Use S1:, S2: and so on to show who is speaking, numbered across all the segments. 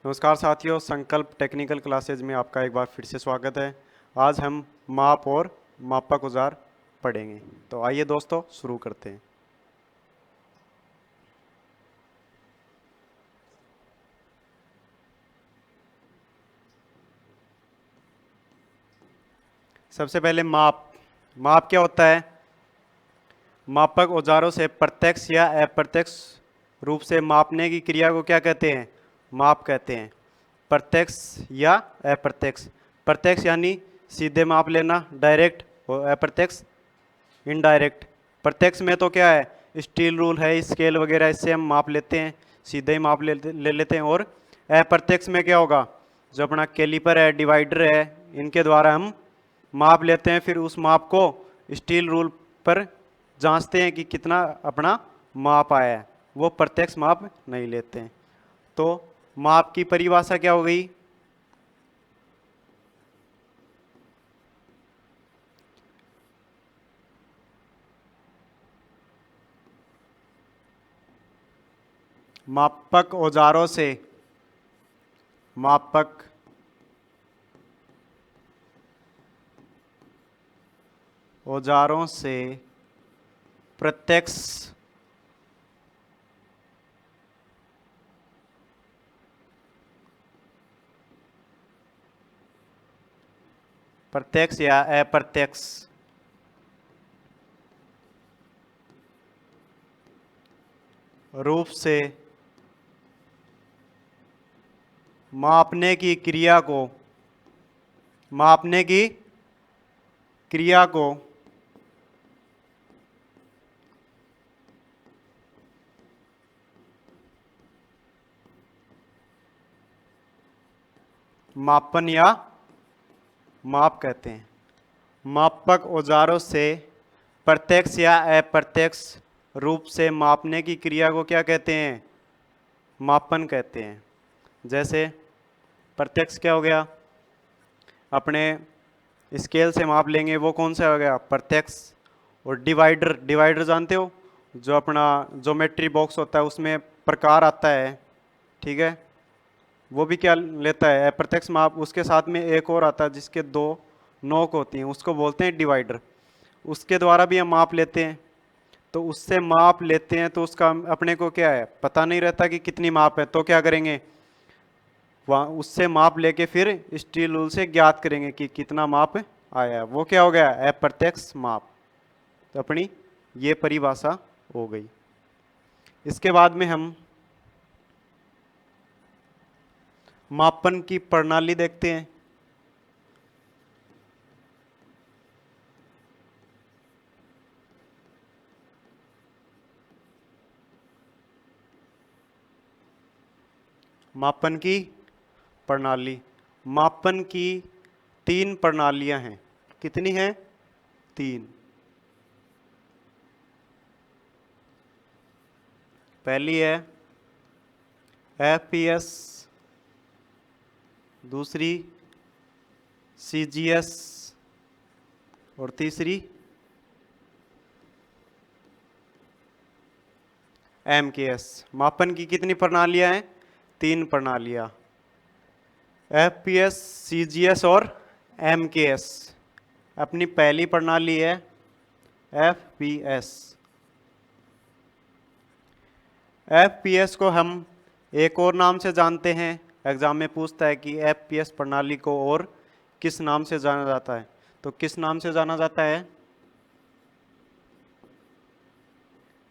S1: नमस्कार साथियों, संकल्प टेक्निकल क्लासेज में आपका एक बार फिर से स्वागत है। आज हम माप और मापक औजार पढ़ेंगे। तो आइए दोस्तों शुरू करते हैं। सबसे पहले माप क्या होता है? मापक औजारों से प्रत्यक्ष या अप्रत्यक्ष रूप से मापने की क्रिया को क्या कहते हैं? माप कहते हैं। प्रत्यक्ष या अप्रत्यक्ष। प्रत्यक्ष यानी सीधे माप लेना, डायरेक्ट, और अप्रत्यक्ष इनडायरेक्ट। प्रत्यक्ष में तो क्या है, स्टील रूल है, स्केल वगैरह, इससे हम माप लेते हैं, सीधे ही माप ले लेते हैं। और अप्रत्यक्ष में क्या होगा, जो अपना कैलिपर है, डिवाइडर है, इनके द्वारा हम माप लेते हैं। फिर उस माप को स्टील रूल पर जांचते हैं कि कितना अपना माप आया है। वो प्रत्यक्ष माप नहीं लेते हैं। तो माप की परिभाषा क्या हो गई? मापक औजारों से मापक औजारों से प्रत्यक्ष प्रत्यक्ष या अप्रत्यक्ष रूप से मापने की क्रिया को मापन या माप कहते हैं। मापक औजारों से प्रत्यक्ष या अप्रत्यक्ष रूप से मापने की क्रिया को क्या कहते हैं? मापन कहते हैं। जैसे प्रत्यक्ष क्या हो गया, अपने स्केल से माप लेंगे, वो कौन सा हो गया? प्रत्यक्ष। और डिवाइडर जानते हो, जो अपना ज्योमेट्री बॉक्स होता है उसमें प्रकार आता है, ठीक है, वो भी क्या लेता है? अप्रत्यक्ष माप। उसके साथ में एक और आता है जिसके दो नोक होती हैं, उसको बोलते हैं डिवाइडर। उसके द्वारा भी हम माप लेते हैं। तो उससे माप लेते हैं तो उसका अपने को क्या है, पता नहीं रहता कि कितनी माप है। तो क्या करेंगे, वहाँ उससे माप लेके फिर स्टील रूल से ज्ञात करेंगे कि कितना माप आया। वो क्या हो गया? अप्रत्यक्ष माप। तो अपनी ये परिभाषा हो गई। इसके बाद में हम मापन की प्रणाली देखते हैं। मापन की प्रणाली, मापन की तीन प्रणालियां हैं। कितनी हैं? तीन। पहली है एफपीएस, दूसरी सीजीएस, और तीसरी एमकेएस। मापन की कितनी प्रणालियां हैं? तीन प्रणालियां, एफपीएस, सीजीएस और एमकेएस। अपनी पहली प्रणाली है एफपीएस। एफपीएस को हम एक और नाम से जानते हैं। एग्जाम में पूछता है कि एफपीएस प्रणाली को और किस नाम से जाना जाता है। तो किस नाम से जाना जाता है?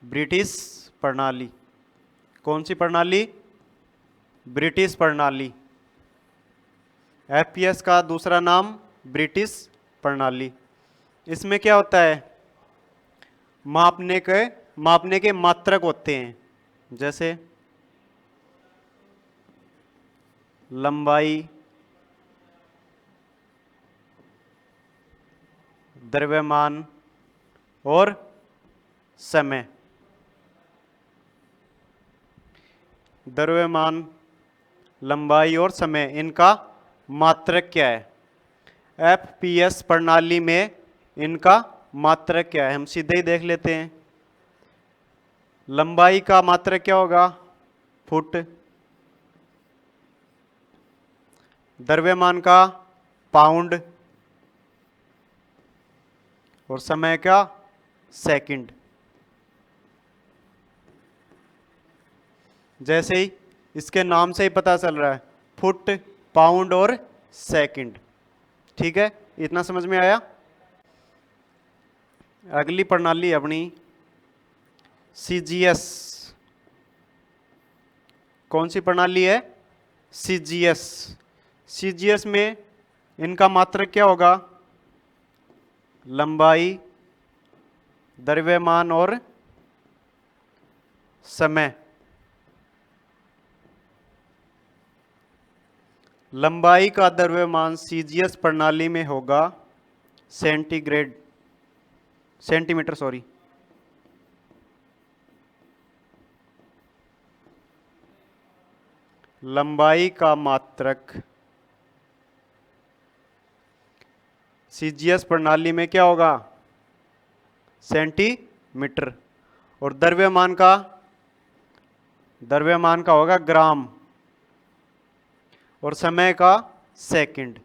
S1: ब्रिटिश प्रणाली। कौन सी प्रणाली? ब्रिटिश प्रणाली। एफपीएस का दूसरा नाम ब्रिटिश प्रणाली। इसमें क्या होता है, मापने के मात्रक होते हैं। जैसे लंबाई, द्रव्यमान और समय। द्रव्यमान, लंबाई और समय, इनका मात्रक क्या है? एफपीएस प्रणाली में इनका मात्रक क्या है, हम सीधे ही देख लेते हैं। लंबाई का मात्रक क्या होगा? फुट। द्रव्यमान का पाउंड और समय का सेकंड। जैसे ही इसके नाम से ही पता चल रहा है, फुट, पाउंड और सेकंड। ठीक है, इतना समझ में आया। अगली प्रणाली अपनी सीजीएस। कौन सी प्रणाली है? सीजीएस। सीजीएस में इनका मात्रक क्या होगा? लंबाई, द्रव्यमान और समय। लंबाई का द्रव्यमान सीजीएस प्रणाली में होगा सेंटीमीटर सॉरी। लंबाई का मात्रक सीजीएस प्रणाली में क्या होगा? सेंटीमीटर। और द्रव्यमान का होगा ग्राम और समय का सेकंड।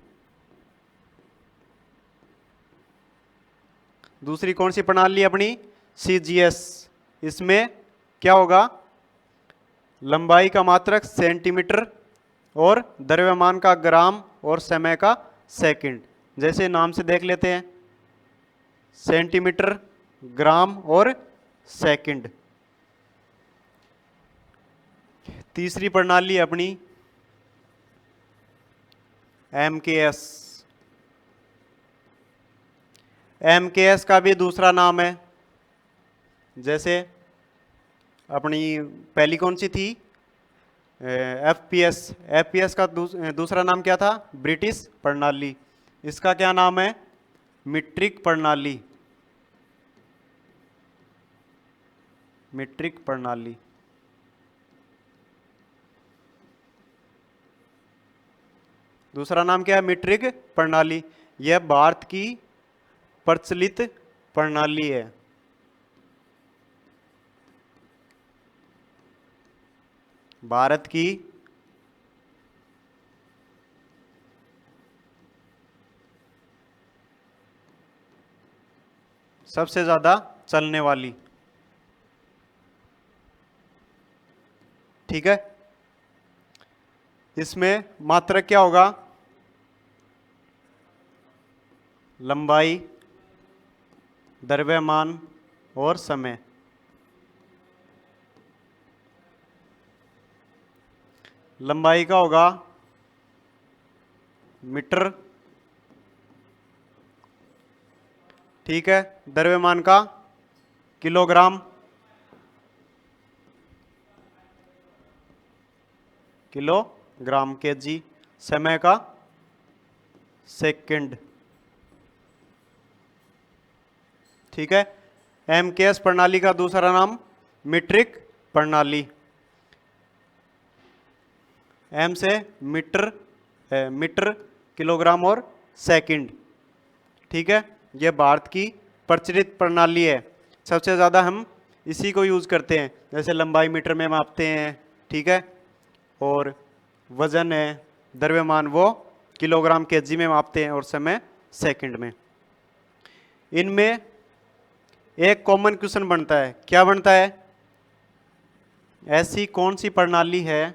S1: दूसरी कौन सी प्रणाली अपनी? सीजीएस। इसमें क्या होगा? लंबाई का मात्रक सेंटीमीटर और द्रव्यमान का ग्राम और समय का सेकंड। जैसे नाम से देख लेते हैं, सेंटीमीटर, ग्राम और सेकंड। तीसरी प्रणाली अपनी एमकेएस। एमकेएस का भी दूसरा नाम है। जैसे अपनी पहली कौन सी थी? एफपीएस। एफपीएस का दूसरा नाम क्या था? ब्रिटिश प्रणाली। इसका क्या नाम है? मीट्रिक प्रणाली। मीट्रिक प्रणाली। दूसरा नाम क्या है? मीट्रिक प्रणाली। यह भारत की प्रचलित प्रणाली है। भारत की सबसे ज्यादा चलने वाली। ठीक है, इसमें मात्रक क्या होगा? लंबाई, द्रव्यमान और समय। लंबाई का होगा मीटर। ठीक है, द्रव्यमान का किलोग्राम। Kilogram KG. समय का सेकंड। ठीक है, एमकेएस प्रणाली का दूसरा नाम मीट्रिक प्रणाली। एम से मीटर, मीटर, किलोग्राम और सेकंड। ठीक है, यह भारत की प्रचलित प्रणाली है। सबसे ज़्यादा हम इसी को यूज़ करते हैं। जैसे लंबाई मीटर में मापते हैं। ठीक है, और वजन है, द्रव्यमान, वो किलोग्राम केजी में मापते हैं और समय सेकंड में। इनमें एक कॉमन क्वेश्चन बनता है। क्या बनता है? ऐसी कौन सी प्रणाली है,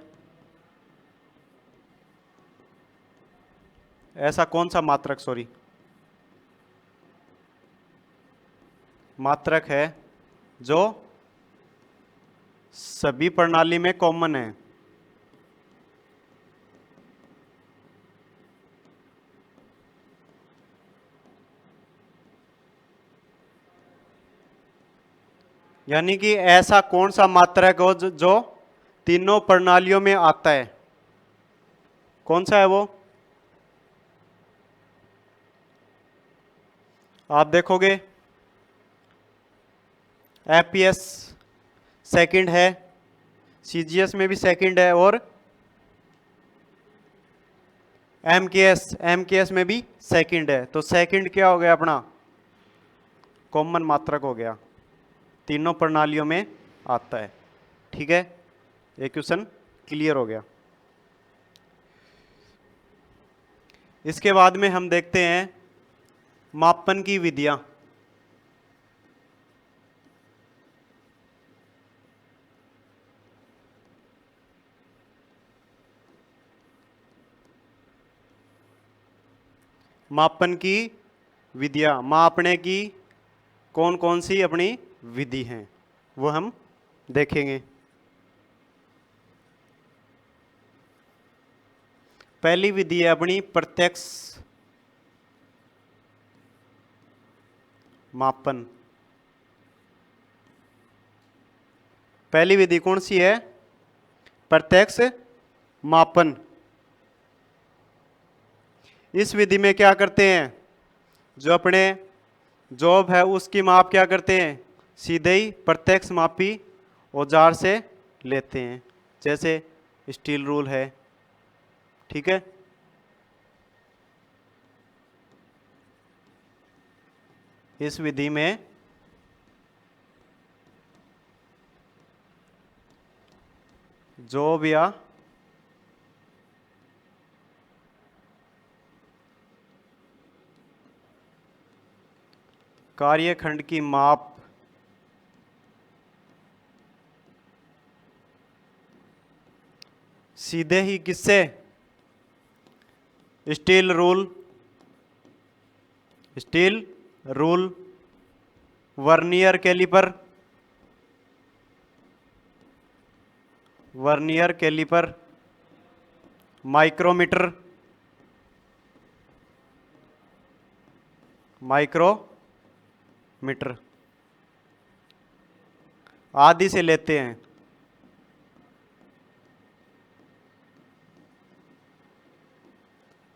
S1: ऐसा कौन सा मात्रक है जो सभी प्रणाली में कॉमन है? यानी कि ऐसा कौन सा मात्रक हो जो तीनों प्रणालियों में आता है? कौन सा है वो? आप देखोगे एफपीएस सेकंड है, सीजीएस में भी सेकंड है, और एमकेएस में भी सेकंड है। तो सेकंड क्या हो गया? अपना कॉमन मात्रक हो गया, तीनों प्रणालियों में आता है। ठीक है, ये क्वेश्चन क्लियर हो गया। इसके बाद में हम देखते हैं मापन की विधियां। मापन की विधियां, मापने की कौन कौन सी अपनी विधि हैं वो हम देखेंगे। पहली विधि है अपनी प्रत्यक्ष मापन। पहली विधि कौन सी है? प्रत्यक्ष मापन। इस विधि में क्या करते हैं, जो अपने जॉब है उसकी माप क्या करते हैं, सीधे ही प्रत्यक्ष मापी औजार से लेते हैं, जैसे स्टील रूल है। ठीक है, इस विधि में जॉब या कार्यखंड की माप सीधे ही किससे, steel rule, steel rule, vernier calliper, vernier calliper, micrometer, micrometer आदि से लेते हैं।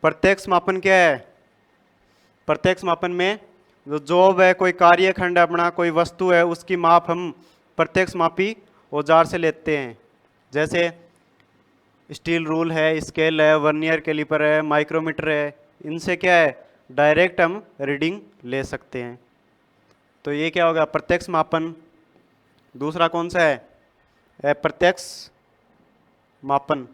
S1: प्रत्यक्ष मापन क्या है? प्रत्यक्ष मापन में जो जॉब है, कोई कार्यखंड अपना, कोई वस्तु है, उसकी माप हम प्रत्यक्ष मापी औजार से लेते हैं, जैसे स्टील रूल है, स्केल है, वर्नियर कैलिपर है, माइक्रोमीटर है। इनसे क्या है, डायरेक्ट हम रीडिंग ले सकते हैं। तो ये क्या होगा, प्रत्यक्ष मापन। दूसरा कौन सा है? अप्रत्यक्ष मापन।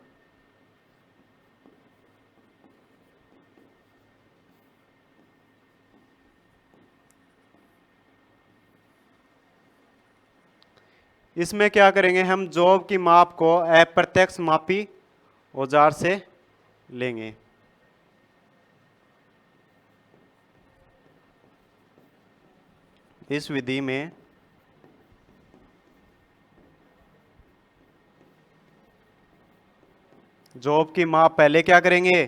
S1: इसमें क्या करेंगे, हम जॉब की माप को अप्रत्यक्ष मापी औजार से लेंगे। इस विधि में जॉब की माप पहले क्या करेंगे,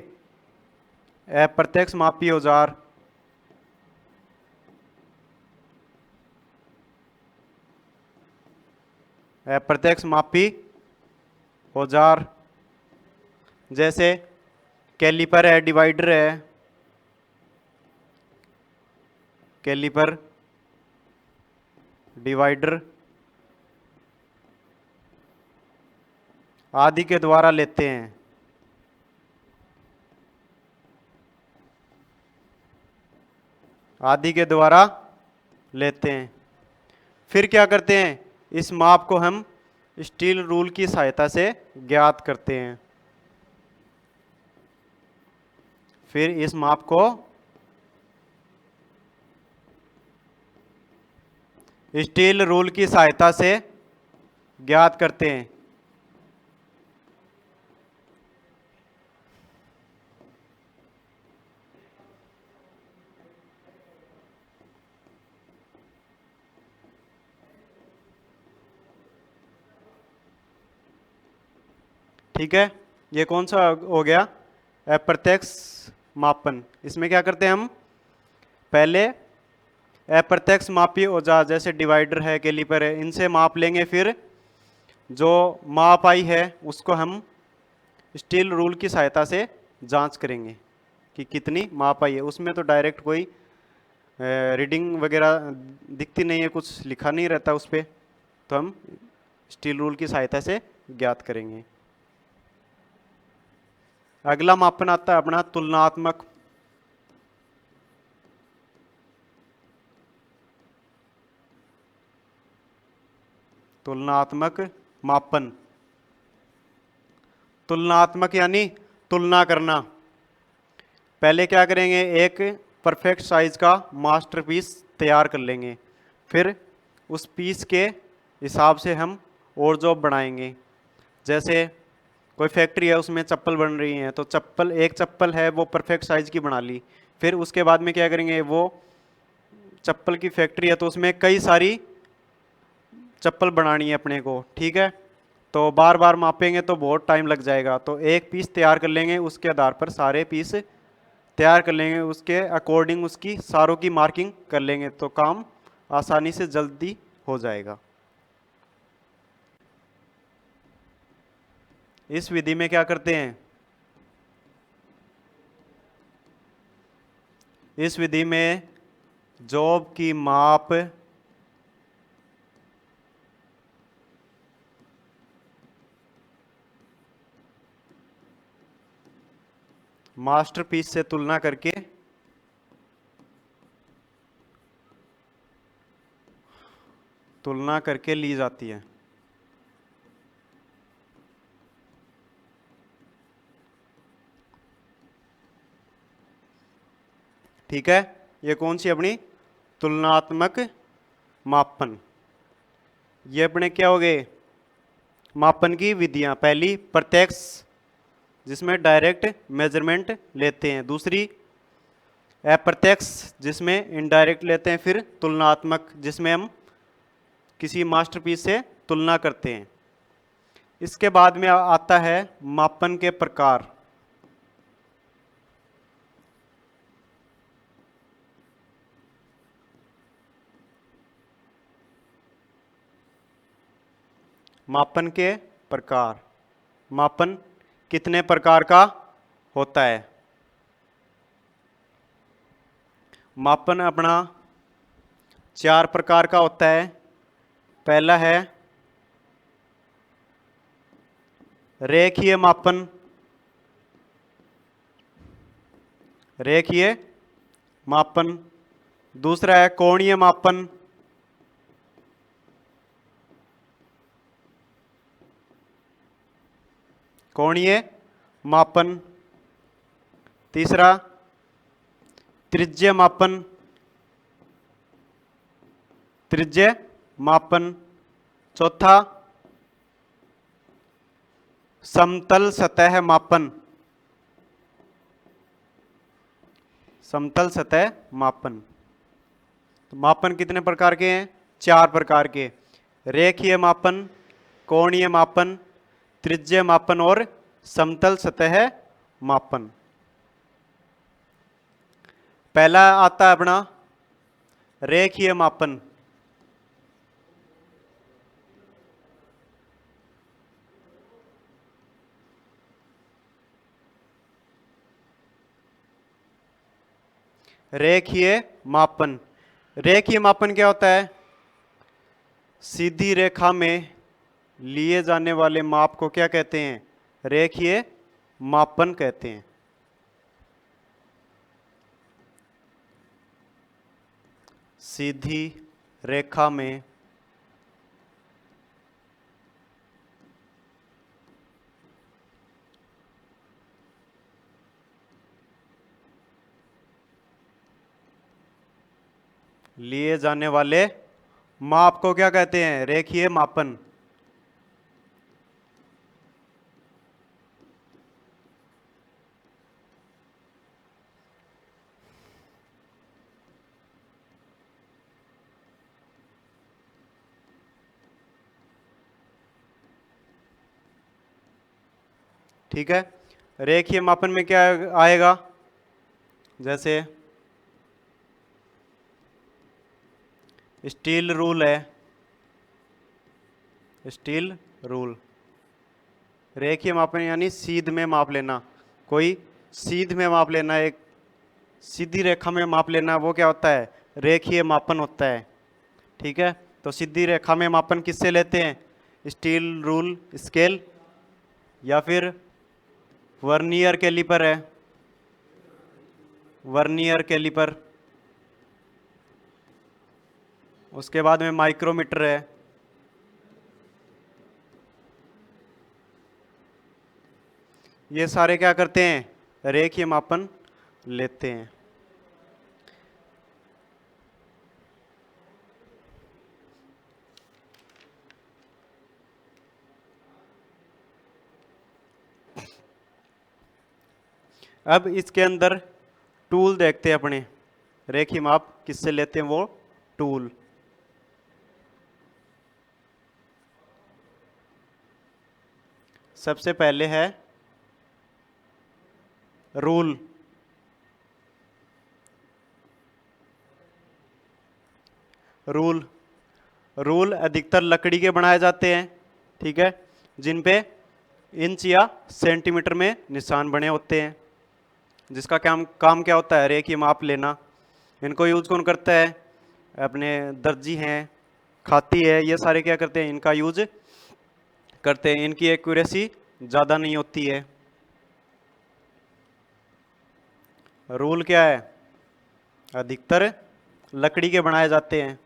S1: अप्रत्यक्ष मापी औजार, अप्रत्यक्ष मापी औजार, जैसे कैलिपर है, डिवाइडर है, कैलिपर, डिवाइडर आदि के द्वारा लेते हैं। आदि के द्वारा लेते हैं। फिर क्या करते हैं, इस माप को हम स्टील रूल की सहायता से ज्ञात करते हैं। फिर इस माप को स्टील रूल की सहायता से ज्ञात करते हैं। ठीक है, ये कौन सा हो गया, अप्रत्यक्ष मापन। इसमें क्या करते हैं हम, पहले अप्रत्यक्ष मापी औजार जैसे डिवाइडर है, कैलिपर है, इनसे माप लेंगे। फिर जो माप आई है उसको हम स्टील रूल की सहायता से जांच करेंगे कि कितनी माप आई है। उसमें तो डायरेक्ट कोई रीडिंग वगैरह दिखती नहीं है, कुछ लिखा नहीं रहता उस पर, तो हम स्टील रूल की सहायता से ज्ञात करेंगे। अगला मापन आता है अपना तुलनात्मक। तुलनात्मक मापन, तुलनात्मक यानी तुलना करना। पहले क्या करेंगे, एक परफेक्ट साइज का मास्टरपीस तैयार कर लेंगे, फिर उस पीस के हिसाब से हम और जॉब बनाएंगे। जैसे कोई फैक्ट्री है, उसमें चप्पल बन रही है, तो चप्पल, एक चप्पल है वो परफेक्ट साइज की बना ली, फिर उसके बाद में क्या करेंगे, वो चप्पल की फैक्ट्री है तो उसमें कई सारी चप्पल बनानी है अपने को, ठीक है। तो बार बार मापेंगे तो बहुत टाइम लग जाएगा, तो एक पीस तैयार कर लेंगे, उसके आधार पर सारे पीस तैयार कर लेंगे, उसके अकॉर्डिंग उसकी सारों की मार्किंग कर लेंगे, तो काम आसानी से जल्दी हो जाएगा। इस विधि में क्या करते हैं, इस विधि में जॉब की माप मास्टरपीस से तुलना करके ली जाती है। ठीक है, ये कौन सी अपनी तुलनात्मक मापन, ये अपने क्या हो गए, मापन की विधियां। पहली प्रत्यक्ष, जिसमें डायरेक्ट मेजरमेंट लेते हैं, दूसरी अप्रत्यक्ष, जिसमें इनडायरेक्ट लेते हैं, फिर तुलनात्मक, जिसमें हम किसी मास्टरपीस से तुलना करते हैं। इसके बाद में आता है मापन के प्रकार। मापन के प्रकार, मापन कितने प्रकार का होता है। मापन अपना 4 प्रकार का होता है। पहला है रेखीय मापन, रेखीय मापन। दूसरा है कोणीय मापन, कोणीय मापन। तीसरा त्रिज्य मापन, त्रिज्य मापन। चौथा समतल सतह मापन, समतल सतह मापन। तो मापन कितने प्रकार के हैं, 4 प्रकार के, रेखीय मापन, कोणीय मापन, त्रिज्य मापन और समतल सतह मापन। पहला आता है अपना रेखीय मापन। रेखीय मापन, रेखीय मापन क्या होता है, सीधी रेखा में लिए जाने वाले माप को क्या कहते हैं, रेखीय मापन कहते हैं। सीधी रेखा में लिए जाने वाले माप को क्या कहते हैं, रेखीय मापन। ठीक है, रेखीय मापन में क्या आएगा, जैसे स्टील रूल है, स्टील रूल। रेखीय मापन यानी सीध में माप लेना, कोई सीध में माप लेना, एक सीधी रेखा में माप लेना, वो क्या होता है, रेखीय मापन होता है। ठीक है, तो सीधी रेखा में मापन किससे लेते हैं, स्टील रूल स्केल या फिर वर्नियर कैलिपर है, वर्नियर कैलिपर। उसके बाद में माइक्रोमीटर है। ये सारे क्या करते हैं, रेखीय मापन लेते हैं। अब इसके अंदर टूल देखते हैं अपने, रेखी माप किससे लेते हैं वो टूल। सबसे पहले है रूल। रूल रूल अधिकतर लकड़ी के बनाए जाते हैं, ठीक है, जिन पे इंच या सेंटीमीटर में निशान बने होते हैं, जिसका काम क्या होता है, रेखी माप लेना। इनको यूज कौन करता है, अपने दर्जी हैं, खाती है, ये सारे क्या करते हैं, इनका यूज करते हैं। इनकी एक्यूरेसी ज़्यादा नहीं होती है। रूल क्या है, अधिकतर लकड़ी के बनाए जाते हैं।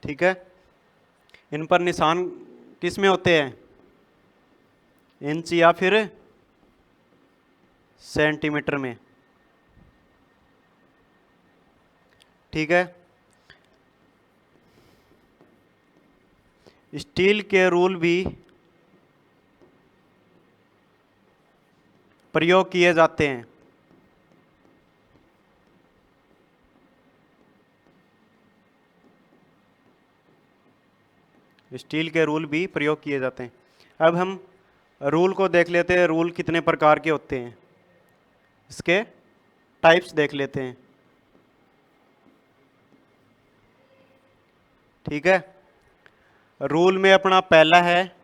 S1: ठीक है, इन पर निशान किस में होते हैं, इंच या फिर सेंटीमीटर में। ठीक है, स्टील के रूल भी प्रयोग किए जाते हैं। स्टील के रूल भी प्रयोग किए जाते हैं। अब हम रूल को देख लेते हैं, रूल कितने प्रकार के होते हैं, इसके टाइप्स देख लेते हैं। ठीक है, रूल में अपना पहला है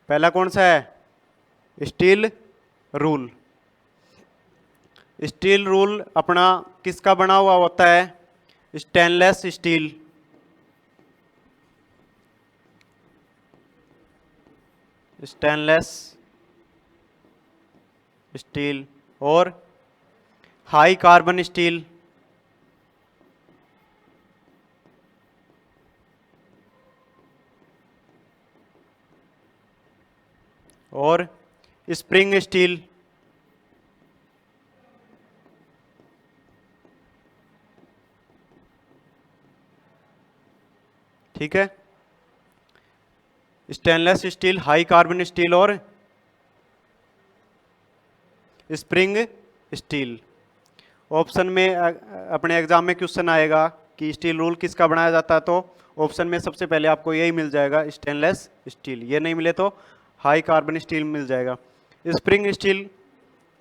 S1: पहला कौन सा है, स्टील रूल। स्टील रूल अपना किसका बना हुआ होता है, स्टेनलेस स्टील। स्टेनलेस स्टील और हाई कार्बन स्टील। और स्प्रिंग स्टील। ठीक है, stainless steel, high carbon steel और स्प्रिंग स्टील। ऑप्शन में अपने एग्जाम में क्वेश्चन आएगा कि स्टील रूल किसका बनाया जाता है, तो ऑप्शन में सबसे पहले आपको यही मिल जाएगा, स्टेनलेस स्टील। ये नहीं मिले तो हाई कार्बन स्टील मिल जाएगा। स्प्रिंग स्टील,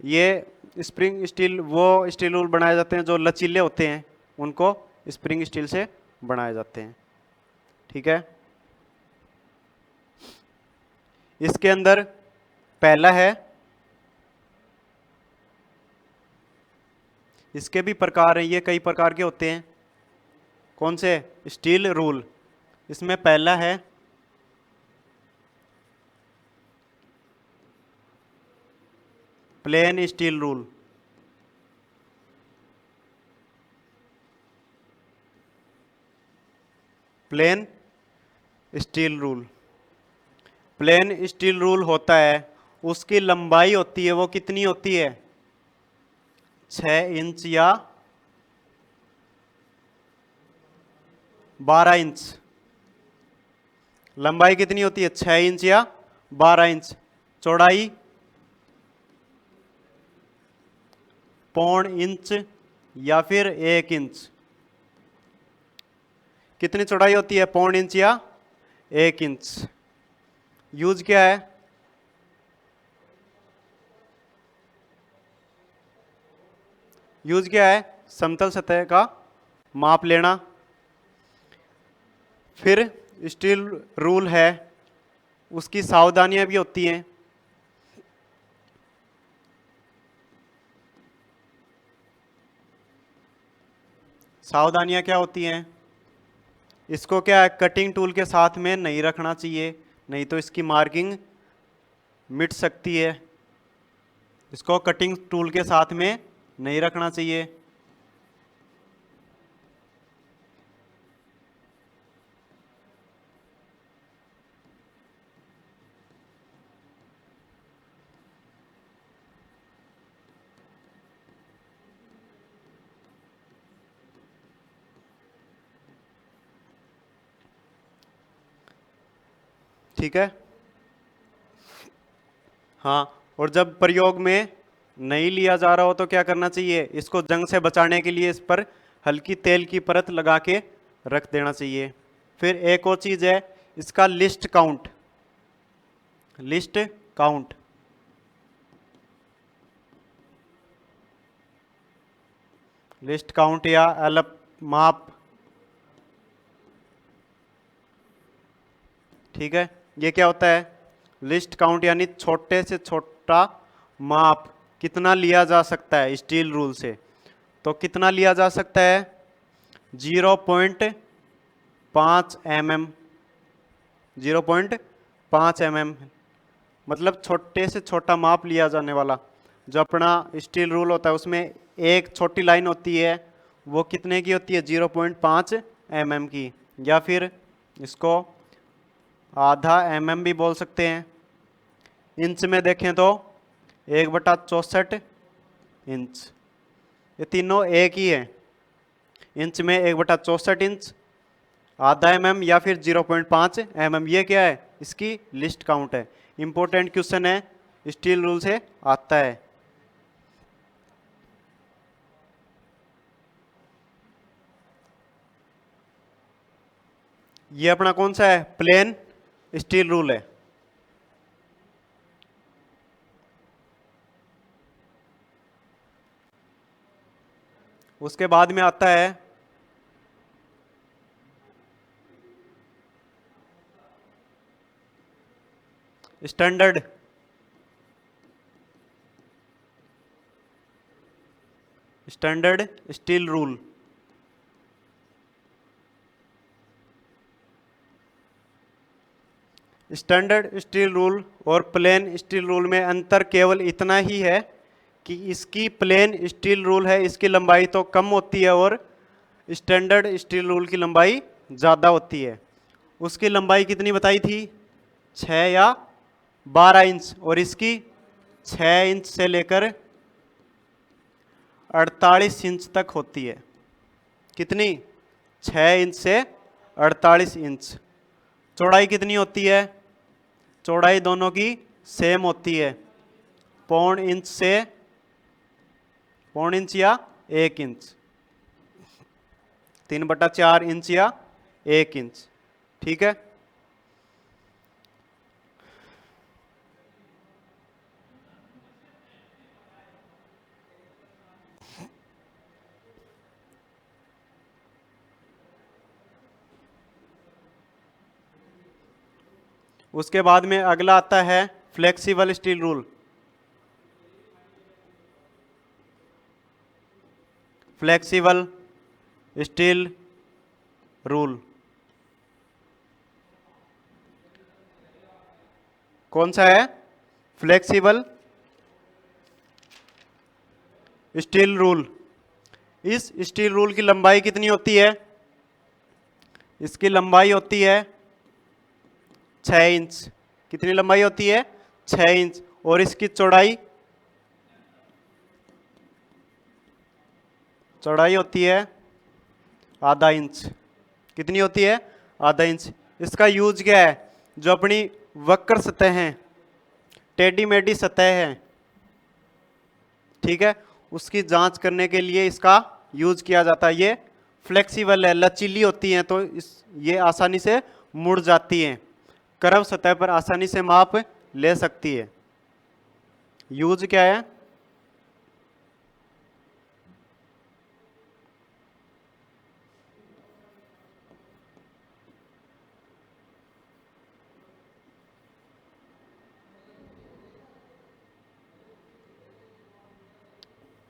S1: ये स्प्रिंग स्टील वो स्टील रूल बनाए जाते हैं जो लचीले होते हैं, उनको स्प्रिंग स्टील से बनाए जाते हैं। ठीक है, इसके अंदर पहला है, इसके भी प्रकार हैं, ये कई प्रकार के होते हैं। कौन से, स्टील रूल। इसमें पहला है plain steel rule. Plain steel rule. Plain steel rule होता है, उसकी लंबाई होती है, वो कितनी होती है, 6 इंच या 12 इंच। लंबाई कितनी होती है, 6 इंच या 12 इंच। चौड़ाई 0.25 इंच या फिर 1 इंच। कितनी चौड़ाई होती है, 0.25 इंच या 1 इंच। यूज क्या है, यूज क्या है, समतल सतह का माप लेना। फिर स्टील रूल है, उसकी सावधानियां भी होती हैं। सावधानियां क्या होती हैं? इसको क्या है, कटिंग टूल के साथ में नहीं रखना चाहिए, नहीं तो इसकी मार्किंग मिट सकती है। इसको कटिंग टूल के साथ में नहीं रखना चाहिए। ठीक है। हाँ, और जब प्रयोग में नहीं लिया जा रहा हो तो क्या करना चाहिए? इसको जंग से बचाने के लिए इस पर हल्की तेल की परत लगा के रख देना चाहिए। फिर एक और चीज है, इसका list count. List count, list count या एलप माप। ठीक है, ये क्या होता है? लिस्ट काउंट यानी छोटे से छोटा माप कितना लिया जा सकता है स्टील रूल से। तो कितना लिया जा सकता है? 0.5 mm। 0.5 mm मतलब छोटे से छोटा माप लिया जाने वाला। जो अपना स्टील रूल होता है उसमें एक छोटी लाइन होती है, वो कितने की होती है? 0.5 mm की, या फिर इसको आधा mm भी बोल सकते हैं। इंच में देखें तो 1/64 इंच। ये तीनों एक ही है। इंच में 1/64 इंच, आधा mm या फिर 0.5 mm। ये क्या है? इसकी लिस्ट काउंट है। इंपॉर्टेंट क्वेश्चन है, स्टील रूल से आता है। ये अपना कौन सा है? प्लेन स्टील रूल है। उसके बाद में आता है standard. Standard steel rule. Standard steel rule और प्लेन स्टील रूल में अंतर केवल इतना ही है कि इसकी प्लेन स्टील रूल है, इसकी लंबाई तो कम होती है और स्टैंडर्ड स्टील रूल की लंबाई ज़्यादा होती है। उसकी लंबाई कितनी बताई थी? 6 या 12 इंच, और इसकी 6 इंच से लेकर 48 इंच तक होती है। कितनी? 6 इंच से 48 इंच। चौड़ाई कितनी होती है? चौड़ाई दोनों की सेम होती है, 0.5 इंच से 0.5 इंच या 1 इंच, 3/4 इंच या 1 इंच। ठीक है। उसके बाद में अगला आता है flexible steel rule. Flexible steel rule कौन सा है? Flexible steel rule. इस स्टील रूल की लंबाई कितनी होती है? इसकी लंबाई होती है 6 इंच। कितनी लंबाई होती है? 6 इंच। और इसकी चौड़ाई, चौड़ाई होती है आधा इंच। कितनी होती है? आधा इंच। इसका यूज क्या है? जो अपनी वक्र सतह हैं, टेढ़ी मेढ़ी सतह है, ठीक है, उसकी जांच करने के लिए इसका यूज किया जाता है। ये फ्लेक्सिबल है, लचीली होती हैं, तो ये आसानी से मुड़ जाती हैं, कर्व सतह पर आसानी से माप ले सकती है। यूज क्या है?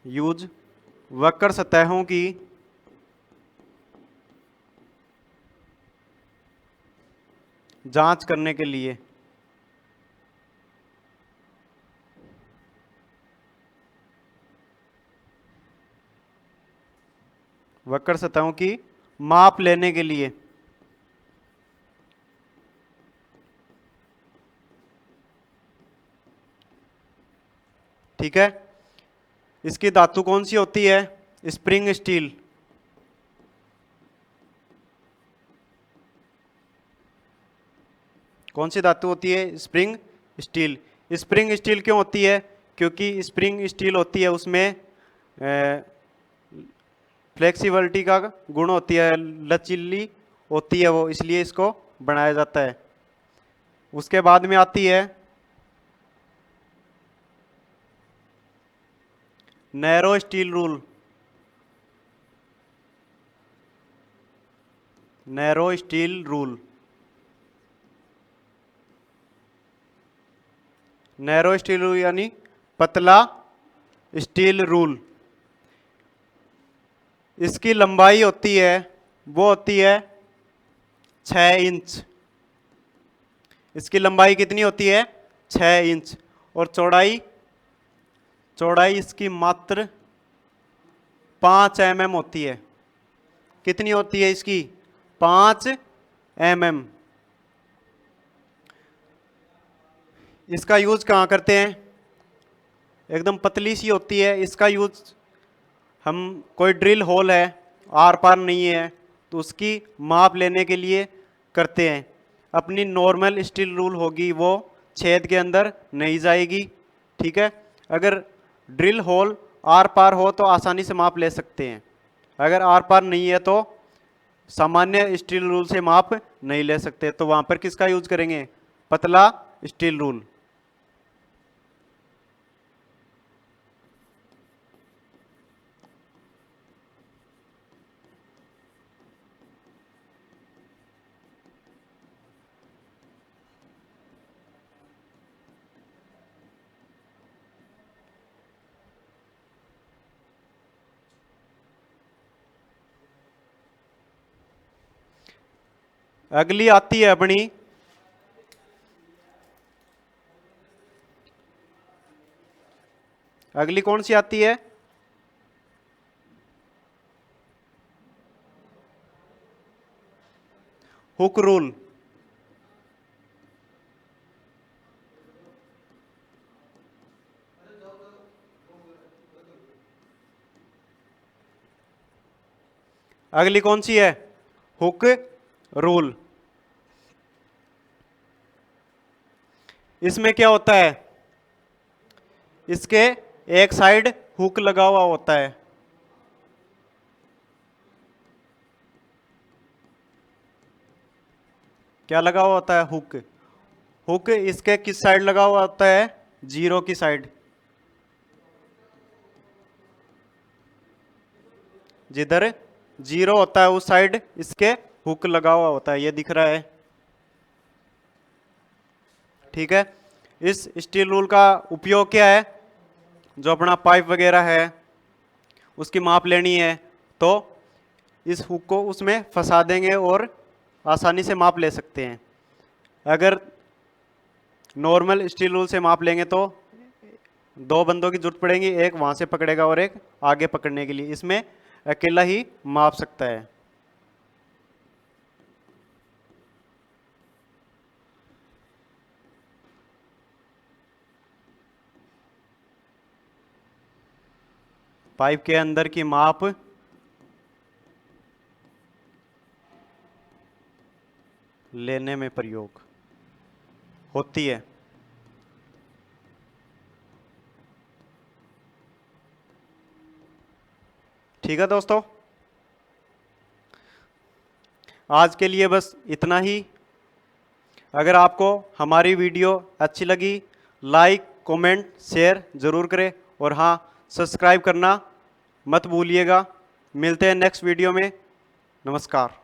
S1: यूज वक्र सतहों की जांच करने के लिए। वक्र सतहों की माप लेने के लिए। ठीक है, इसकी धातु कौन सी होती है? Spring steel. कौन सी धातु होती है? Spring steel. स्प्रिंग स्टील क्यों होती है? क्योंकि स्प्रिंग स्टील होती है उसमें फ्लेक्सिबिलिटी का गुण होती है, लचीली होती है वो, इसलिए इसको बनाया जाता है। उसके बाद में आती है narrow steel rule. Narrow steel rule. Narrow steel rule यानी पतला स्टील रूल। इसकी लंबाई होती है, वो होती है 6 इंच। इसकी लंबाई कितनी होती है? 6 इंच। और चौड़ाई, चौड़ाई इसकी मात्र 5 mm होती है। कितनी होती है इसकी? 5 mm। इसका यूज कहाँ करते हैं? एकदम पतली सी होती है। इसका यूज हम, कोई ड्रिल होल है, आर पार नहीं है, तो उसकी माप लेने के लिए करते हैं। अपनी नॉर्मल स्टील रूल होगी वो छेद के अंदर नहीं जाएगी। ठीक है, अगर ड्रिल होल आर पार हो तो आसानी से माप ले सकते हैं। अगर आर पार नहीं है तो सामान्य स्टील रूल से माप नहीं ले सकते, तो वहां पर किसका यूज करेंगे? पतला स्टील रूल। अगली आती है अपनी अगली कौन सी आती है? Hook rule. अगली कौन सी है? Hook rule. इसमें क्या होता है? इसके एक साइड हुक लगा हुआ होता है। क्या लगा हुआ होता है? हुक। हुक इसके किस साइड लगा हुआ होता है? जीरो की साइड। जिधर जीरो होता है उस साइड इसके हुक लगा हुआ होता है, ये दिख रहा है। ठीक है, इस स्टील रूल का उपयोग क्या है? जो अपना पाइप वगैरह है उसकी माप लेनी है तो इस हुक को उसमें फंसा देंगे और आसानी से माप ले सकते हैं। अगर नॉर्मल स्टील रूल से माप लेंगे तो 2 बंदों की जरूरत पड़ेगी, एक वहां से पकड़ेगा और एक आगे पकड़ने के लिए। इसमें अकेला ही माप सकता है। पाइप के अंदर की माप लेने में प्रयोग होती है। ठीक है दोस्तों, आज के लिए बस इतना ही। अगर आपको हमारी वीडियो अच्छी लगी, लाइक कमेंट शेयर जरूर करें और हाँ, सब्सक्राइब करना मत भूलिएगा। मिलते हैं नेक्स्ट वीडियो में। नमस्कार।